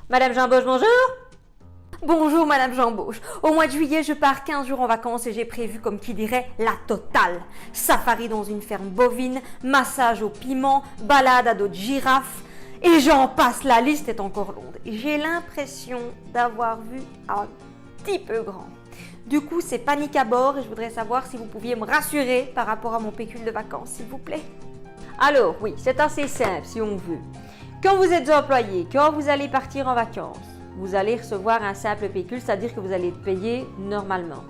Madame Jambauche, bonjour. Bonjour Madame Jambauche. Au mois de juillet, je pars 15 jours en vacances et j'ai prévu, comme qui dirait, la totale. Safari dans une ferme bovine, massage au piment, balade à dos de girafe. Et j'en passe, la liste est encore longue. J'ai l'impression d'avoir vu un petit peu grand. Du coup, c'est panique à bord et je voudrais savoir si vous pouviez me rassurer par rapport à mon pécule de vacances, s'il vous plaît. Alors, oui, c'est assez simple si on veut. Quand vous êtes employé, quand vous allez partir en vacances, vous allez recevoir un simple pécule, c'est-à-dire que vous allez être payé normalement.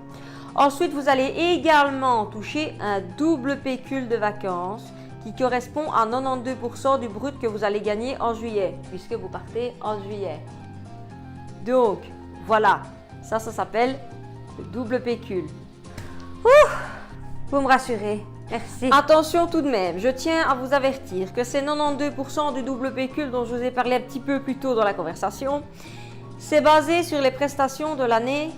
Ensuite, vous allez également toucher un double pécule de vacances qui correspond à 92% du brut que vous allez gagner en juillet, puisque vous partez en juillet. Donc, voilà, ça s'appelle le double pécule. Ouh, vous me rassurez. Merci. Attention tout de même, je tiens à vous avertir que ces 92% du double pécule dont je vous ai parlé un petit peu plus tôt dans la conversation, c'est basé sur les prestations de l'année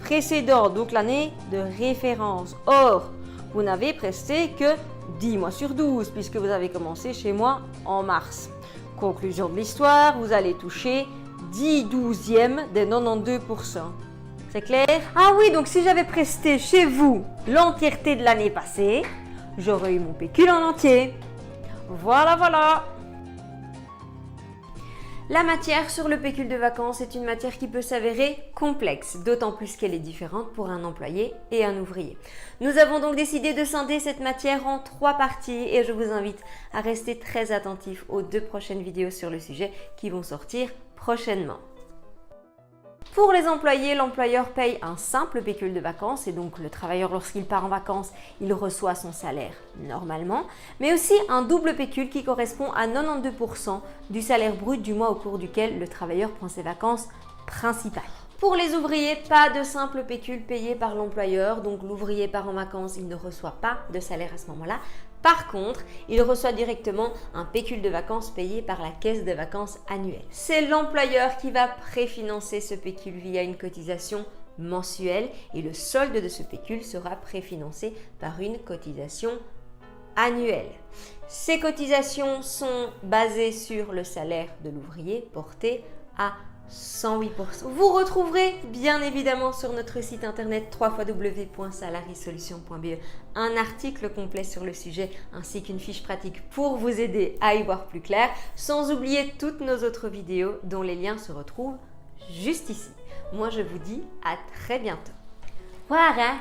précédente, donc l'année de référence. Or, vous n'avez presté que 10 mois sur 12 puisque vous avez commencé chez moi en mars. Conclusion de l'histoire, vous allez toucher 10/12e des 92%. C'est clair? Ah oui, donc si j'avais presté chez vous l'entièreté de l'année passée, j'aurais eu mon pécule en entier. Voilà, voilà. La matière sur le pécule de vacances est une matière qui peut s'avérer complexe, d'autant plus qu'elle est différente pour un employé et un ouvrier. Nous avons donc décidé de scinder cette matière en 3 parties et je vous invite à rester très attentifs aux 2 prochaines vidéos sur le sujet qui vont sortir prochainement. Pour les employés, l'employeur paye un simple pécule de vacances et donc le travailleur, lorsqu'il part en vacances, il reçoit son salaire normalement, mais aussi un double pécule qui correspond à 92% du salaire brut du mois au cours duquel le travailleur prend ses vacances principales. Pour les ouvriers, pas de simple pécule payé par l'employeur, donc l'ouvrier part en vacances, il ne reçoit pas de salaire à ce moment-là. Par contre, il reçoit directement un pécule de vacances payé par la caisse de vacances annuelle. C'est l'employeur qui va préfinancer ce pécule via une cotisation mensuelle et le solde de ce pécule sera préfinancé par une cotisation annuelle. Ces cotisations sont basées sur le salaire de l'ouvrier porté à 108%. Vous retrouverez bien évidemment sur notre site internet www.salariesolutions.be un article complet sur le sujet ainsi qu'une fiche pratique pour vous aider à y voir plus clair, sans oublier toutes nos autres vidéos dont les liens se retrouvent juste ici. Moi je vous dis à très bientôt. Au revoir.